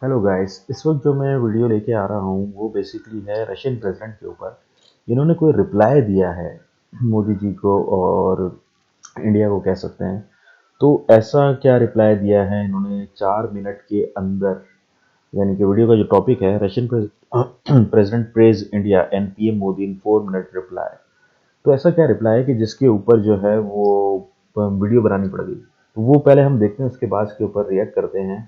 Hello guys. इस वक्त जो मैं वीडियो लेके आ रहा हूँ वो बेसिकली है रशियन प्रेसिडेंट के ऊपर। इन्होंने कोई रिप्लाई दिया है मोदी जी को और इंडिया को कह सकते हैं। तो ऐसा क्या रिप्लाई दिया है इन्होंने 4 मिनट के अंदर, यानी कि वीडियो का जो टॉपिक है Russian president praise India and PM Modi in 4 minute reply. तो ऐसा क्या रिप्लाई है कि जिसके ऊपर जो है वो वीडियो बनानी पड़ गई। तो वो पहले हम देखते हैं, उसके बाद इसके ऊपर रिएक्ट करते हैं।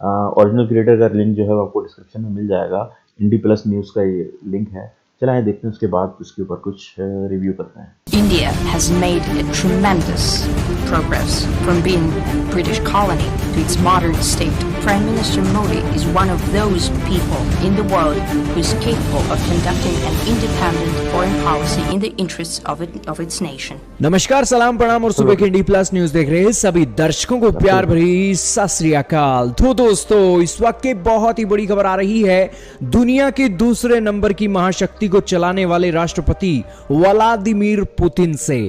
ओरिजिनल क्रिएटर का लिंक जो है वो आपको डिस्क्रिप्शन में मिल जाएगा। इंडी प्लस न्यूज़ का ये लिंक है। चला आइए देखते हैं, उसके बाद उसके ऊपर कुछ रिव्यू करते हैं। India has made a tremendous progress from being a British colony to its modern state. Prime Minister Modi is one of those people in the world who is capable of conducting an independent foreign policy in the interests of its nation. नमस्कार, सलाम, प्रणाम और सुबह के D plus news देख रहे हैं सभी दर्शकों को प्यार भरी सत श्री अकाल। तो दोस्तों, इस वक्त की बहुत ही बड़ी खबर आ रही है। दुनिया के दूसरे नंबर की महाशक्ति को चलाने वाले राष्ट्रपति व्लादिमीर पुतिन से।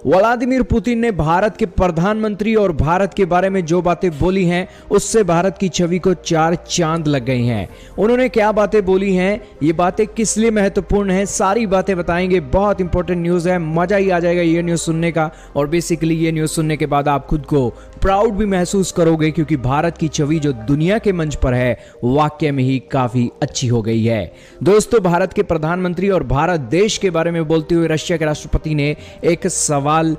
व्लादिमीर पुतिन ने भारत के प्रधानमंत्री और भारत के बारे में जो बातें बोली हैं उससे भारत की छवि को 4 चांद लग गई हैं। उन्होंने क्या बातें बोली हैं, ये बातें किस लिए महत्वपूर्ण हैं, सारी बातें बताएंगे। बहुत इंपॉर्टेंट न्यूज है, मजा ही आ जाएगा ये न्यूज सुनने का। और बेसिकली ये न्यूज सुनने के बाद आप खुद को प्राउड भी महसूस करोगे, क्योंकि भारत की छवि जो दुनिया के मंच पर है वाकई में ही काफी अच्छी हो गई है। दोस्तों, भारत के प्रधानमंत्री और भारत देश के बारे में बोलते हुए रशिया के राष्ट्रपति ने एक सवाल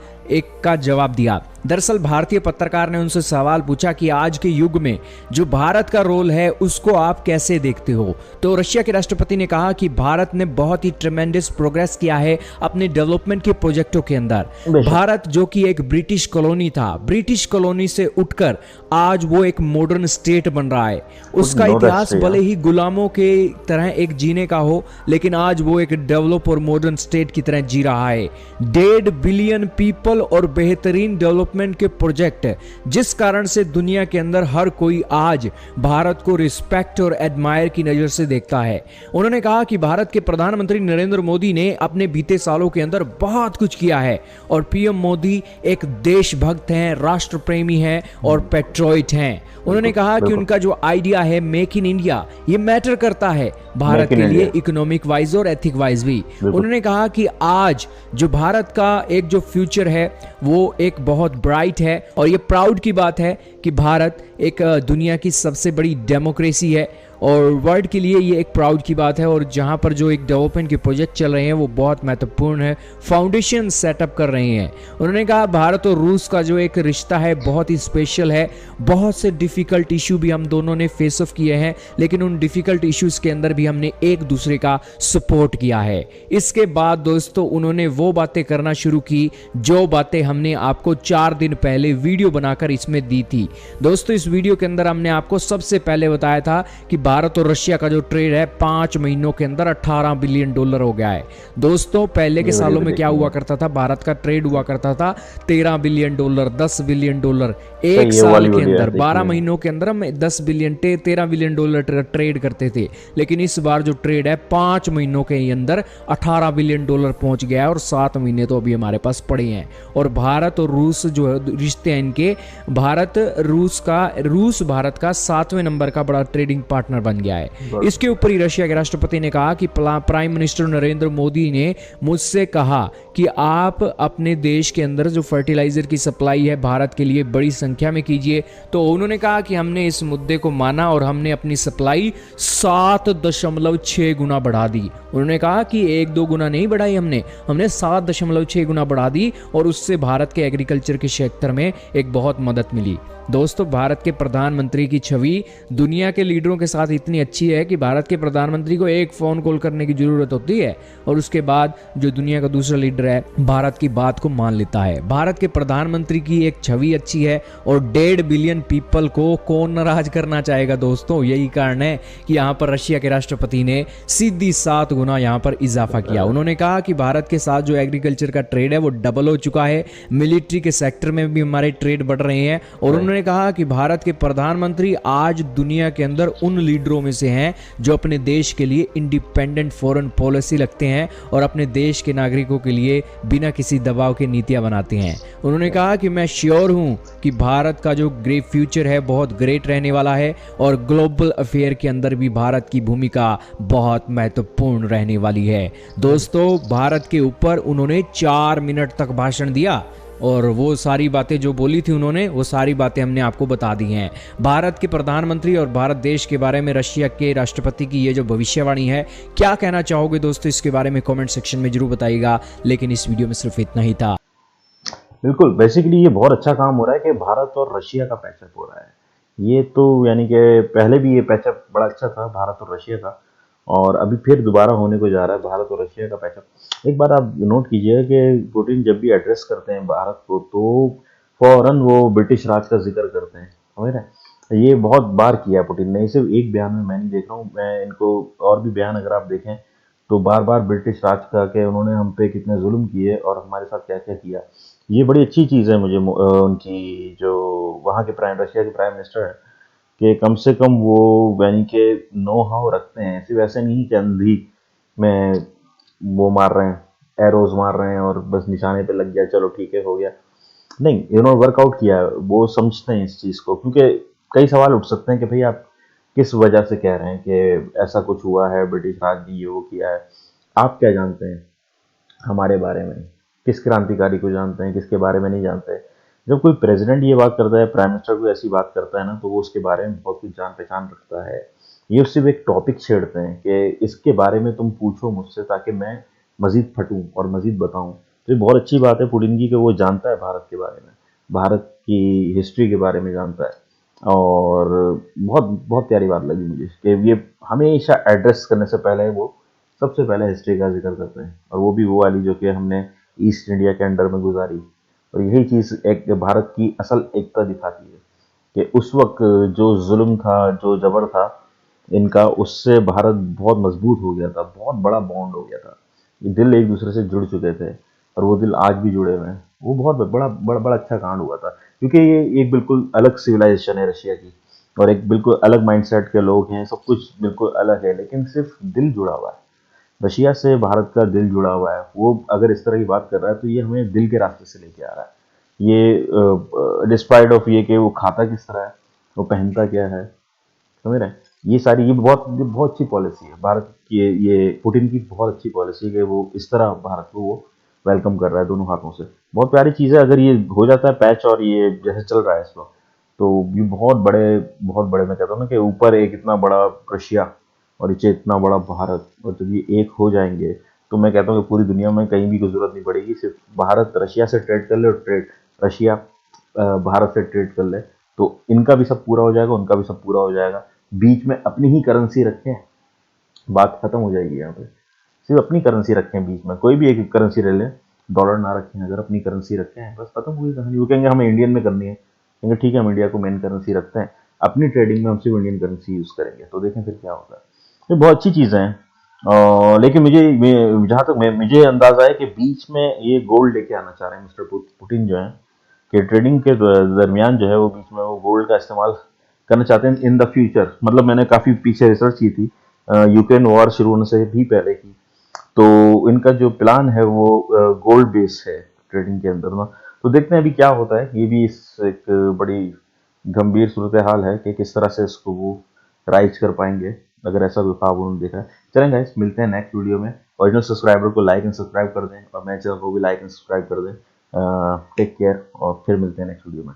का जवाब दिया। दरअसल भारतीय पत्रकार ने उनसे सवाल पूछा कि आज के युग में जो भारत का रोल है उसको आप कैसे देखते हो। तो रशिया के राष्ट्रपति ने कहा कि भारत ने बहुत ही ट्रेमेंडस प्रोग्रेस किया है अपने डेवलपमेंट के प्रोजेक्टों के अंदर। भारत जो कि एक ब्रिटिश कॉलोनी था, ब्रिटिश कॉलोनी से उठकर आज वो एक मॉडर्न स्टेट बन रहा है। उसका इतिहास भले ही गुलामों के तरह एक जीने का हो, लेकिन आज वो एक डेवलप और मॉडर्न स्टेट की तरह जी रहा है। 1.5 बिलियन पीपल और बेहतरीन डेवलपमेंट के प्रोजेक्ट, जिस कारण से दुनिया के अंदर हर कोई आज भारत को रिस्पेक्ट और एडमायर की नजर से देखता है। उन्होंने कहा कि भारत के प्रधानमंत्री नरेंद्र मोदी ने अपने बीते सालों के अंदर बहुत कुछ किया है और पीएम मोदी एक देशभक्त हैं, राष्ट्र प्रेमी हैं और पेट्रोइट हैं। उन्होंने कहा कि उनका जो आइडिया है मेक इन इंडिया, ये मैटर करता है भारत के लिए इकोनॉमिक वाइज और एथिक वाइज भी। उन्होंने कहा कि आज जो भारत का एक जो फ्यूचर है वो एक बहुत ब्राइट है और ये प्राउड की बात है कि भारत एक दुनिया की सबसे बड़ी डेमोक्रेसी है और वर्ल्ड के लिए ये एक प्राउड की बात है। और जहां पर जो एक डेवलपमेंट के प्रोजेक्ट चल रहे हैं वो बहुत महत्वपूर्ण है, फाउंडेशन सेटअप कर रहे हैं। उन्होंने कहा भारत और रूस का जो एक रिश्ता है बहुत ही स्पेशल है। बहुत से डिफिकल्ट इशू भी हम दोनों ने फेस ऑफ किए हैं, लेकिन उन डिफिकल्ट इश्यूज के अंदर भी हमने एक दूसरे का सपोर्ट किया है। इसके बाद दोस्तों उन्होंने वो बातें करना शुरू की जो बातें हमने आपको 4 दिन पहले वीडियो बनाकर इसमें दी थी। दोस्तों, इस वीडियो के अंदर हमने आपको सबसे पहले बताया था कि भारत और रशिया का जो ट्रेड है 5 महीनों के अंदर $18 बिलियन हो गया है। दोस्तों, पहले के सालों में क्या हुआ करता था, भारत का ट्रेड हुआ करता था $13 बिलियन, $10 बिलियन। एक साल के अंदर 12 महीनों के अंदर हम 10 बिलियन $13 बिलियन ट्रेड करते थे। लेकिन इस बार जो ट्रेड है 5 महीनों के अंदर $18 बिलियन पहुंच गया है और 7 महीने तो अभी हमारे पास पड़े हैं। और भारत और रूस जो रिश्ते हैं इनके, रूस भारत का 7वें नंबर का बड़ा ट्रेडिंग पार्टनर बन गया है। इसके ऊपर ही रशिया के राष्ट्रपति ने कहा कि प्राइम मिनिस्टर नरेंद्र मोदी ने मुझसे कहा कि आप अपने देश के अंदर जो फर्टिलाइजर की सप्लाई है भारत के लिए बड़ी संख्या में कीजिए। तो उन्होंने कहा कि हमने इस मुद्दे को माना और हमने अपनी सप्लाई 7.6 गुना बढ़ा दी। उन्होंने कहा कि 1-2 गुना नहीं बढ़ाई, हमने 7.6 गुना बढ़ा दी और उससे भारत के एग्रीकल्चर के क्षेत्र में एक बहुत मदद मिली। दोस्तों, भारत के प्रधानमंत्री की छवि दुनिया के लीडरों के साथ इतनी अच्छी है कि भारत के प्रधानमंत्री को एक फोन कॉल करने की जरूरत होती है और उसके बाद जो दुनिया का दूसरा लीडर है भारत की बात को मान लेता है। भारत के प्रधानमंत्री की एक छवि अच्छी है और 1.5 बिलियन पीपल को कौन नाराज करना चाहेगा। दोस्तों, यही कारण है कि यहाँ पर रशिया के राष्ट्रपति ने सीधी 7 गुना यहाँ पर इजाफा किया। उन्होंने कहा कि भारत के साथ जो एग्रीकल्चर का ट्रेड है वो डबल हो चुका है, मिलिट्री के सेक्टर में भी हमारे ट्रेड बढ़ रहे हैं। और उन्होंने उन्होंने कहा कि भारत के प्रधानमंत्री आज दुनिया के अंदर उन लीडरों में से हैं जो अपने देश के लिए इंडिपेंडेंट फॉरेन पॉलिसी रखते हैं और अपने देश के नागरिकों के लिए बिना किसी दबाव के नीतियां बनाते हैं। उन्होंने कहा कि मैं श्योर हूं कि भारत का जो ग्रेट फ्यूचर है बहुत ग्रेट रहने वाला है और ग्लोबल अफेयर के अंदर भी भारत की भूमिका बहुत महत्वपूर्ण रहने वाली है। दोस्तों, भारत के ऊपर उन्होंने 4 मिनट तक भाषण दिया और वो सारी बातें जो बोली थी उन्होंने, वो सारी बातें हमने आपको बता दी हैं। भारत के प्रधानमंत्री और भारत देश के बारे में रशिया के राष्ट्रपति की ये जो भविष्यवाणी है, क्या कहना चाहोगे दोस्तों इसके बारे में कमेंट सेक्शन में जरूर बताइएगा। लेकिन इस वीडियो में सिर्फ इतना ही था। बिल्कुल, बेसिकली ये बहुत अच्छा काम हो रहा है कि भारत और रशिया का पैचअप हो रहा है। ये तो यानी कि पहले भी ये पैचअप बड़ा अच्छा था भारत और रशिया का, और अभी फिर दोबारा होने को जा रहा है भारत और रशिया का पैचअप। एक बात आप नोट कीजिए कि पुतिन जब भी एड्रेस करते हैं भारत को तो फौरन वो ब्रिटिश राज का जिक्र करते हैं, समझ रहे हैं। ये बहुत बार किया पुतिन ने, सिर्फ एक बयान में मैं नहीं देख रहा हूँ, मैं इनको और भी बयान अगर आप देखें तो बार बार ब्रिटिश राज का कि उन्होंने हम पे कितने जुल्म किए और हमारे साथ क्या क्या किया। ये बड़ी अच्छी चीज़ है मुझे उनकी जो वहाँ के रशिया के प्राइम मिनिस्टर है कि कम से कम वो यानी कि नो हाउ रखते हैं, सिर्फ ऐसे नहीं कि अंधी में वो मार रहे हैं, एरोज मार रहे हैं और बस निशाने पे लग गया चलो ठीक है हो गया। नहीं, इन्होंने वर्कआउट किया है, वो समझते हैं इस चीज़ को, क्योंकि कई सवाल उठ सकते हैं कि भाई आप किस वजह से कह रहे हैं कि ऐसा कुछ हुआ है, ब्रिटिश राज ने ये वो किया है, आप क्या जानते हैं हमारे बारे में, किस क्रांतिकारी को जानते हैं, किसके बारे में नहीं जानते। जब कोई प्रेसिडेंट ये बात करता है, प्राइम मिनिस्टर कोई ऐसी बात करता है ना, तो वो उसके बारे में बहुत कुछ जान पहचान रखता है। ये सिर्फ एक टॉपिक छेड़ते हैं कि इसके बारे में तुम पूछो मुझसे ताकि मैं मजीद फटूं और मजीद बताऊं। तो ये बहुत अच्छी बात है पुतिन की कि वो जानता है भारत के बारे में, भारत की हिस्ट्री के बारे में जानता है। और बहुत बहुत प्यारी बात लगी मुझे कि ये हमेशा एड्रेस करने से पहले वो सबसे पहले हिस्ट्री का जिक्र करते हैं, और वो भी वो वाली जो कि हमने ईस्ट इंडिया के अंडर में गुजारी। और यही चीज़ एक भारत की असल एकता दिखाती है कि उस वक्त जो जुल्म था, जो जबर था इनका, उससे भारत बहुत मजबूत हो गया था, बहुत बड़ा बॉन्ड हो गया था। ये दिल एक दूसरे से जुड़ चुके थे और वो दिल आज भी जुड़े हुए हैं। वो बहुत बड़ा बड़ा बड़ा अच्छा कांड हुआ था, क्योंकि ये एक बिल्कुल अलग सिविलाइजेशन है रशिया की, और एक बिल्कुल अलग माइंडसेट के लोग हैं, सब कुछ बिल्कुल अलग है, लेकिन सिर्फ दिल जुड़ा हुआ है। रशिया से भारत का दिल जुड़ा हुआ है। वो अगर इस तरह की बात कर रहा है तो ये हमें दिल के रास्ते से लेके आ रहा है। ये डिस्पाइट ऑफ ये कि वो खाता किस तरह है, वो पहनता क्या है, समझ रहे हैं। ये बहुत अच्छी पॉलिसी है भारत की, ये पुतिन की बहुत अच्छी पॉलिसी है कि वो इस तरह भारत को वो वेलकम कर रहा है दोनों हाथों से। बहुत प्यारी चीज़ है। अगर ये हो जाता है पैच, और ये जैसे चल रहा है इस वक्त, तो ये बहुत बड़े मैं कहता हूँ ना कि ऊपर एक इतना बड़ा रशिया और नीचे इतना बड़ा भारत, और जब ये एक हो जाएंगे तो मैं कहता हूँ कि पूरी दुनिया में कहीं भी कोई जरूरत नहीं पड़ेगी, सिर्फ भारत रशिया से ट्रेड कर ले और रशिया भारत से ट्रेड कर ले, तो इनका भी सब पूरा हो जाएगा, उनका भी सब पूरा हो जाएगा। बीच में अपनी ही करेंसी रखें, बात खत्म हो जाएगी। यहाँ पे सिर्फ अपनी करेंसी रखें, बीच में कोई भी एक करेंसी ले लें, डॉलर ना रखें, अगर अपनी करेंसी रखें बस खत्म हुई कहानी। वो कहेंगे हमें इंडियन में करनी है, कहेंगे ठीक है हम इंडिया को मेन करेंसी रखते हैं, अपनी ट्रेडिंग में हम सिर्फ इंडियन करेंसी यूज़ करेंगे, तो देखें फिर क्या होता है। ये बहुत अच्छी चीज़ें हैं। लेकिन जहाँ तक मुझे अंदाजा है कि बीच में ये गोल्ड लेके आना चाह रहे हैं मिस्टर पुतिन जो है, कि ट्रेडिंग के दरमियान जो है वो बीच में वो गोल्ड का इस्तेमाल करना चाहते हैं इन द फ्यूचर। मतलब मैंने काफ़ी पीछे रिसर्च की थी, यूक्रेन वॉर शुरू होने से भी पहले की, तो इनका जो प्लान है वो गोल्ड बेस है ट्रेडिंग के अंदर ना। तो देखते हैं अभी क्या होता है। ये भी इस एक बड़ी गंभीर सूरत हाल है कि किस तरह से इसको वो राइज कर पाएंगे, अगर ऐसा कोई ख्वाब उन्होंने देखा है। चलें गाइस, मिलते हैं नेक्स्ट वीडियो में। ओरिजिनल सब्सक्राइबर को लाइक एंड सब्सक्राइब कर दें और मेरे चैनल को भी लाइक एंड सब्सक्राइब कर दें। टेक केयर और फिर मिलते हैं नेक्स्ट वीडियो में।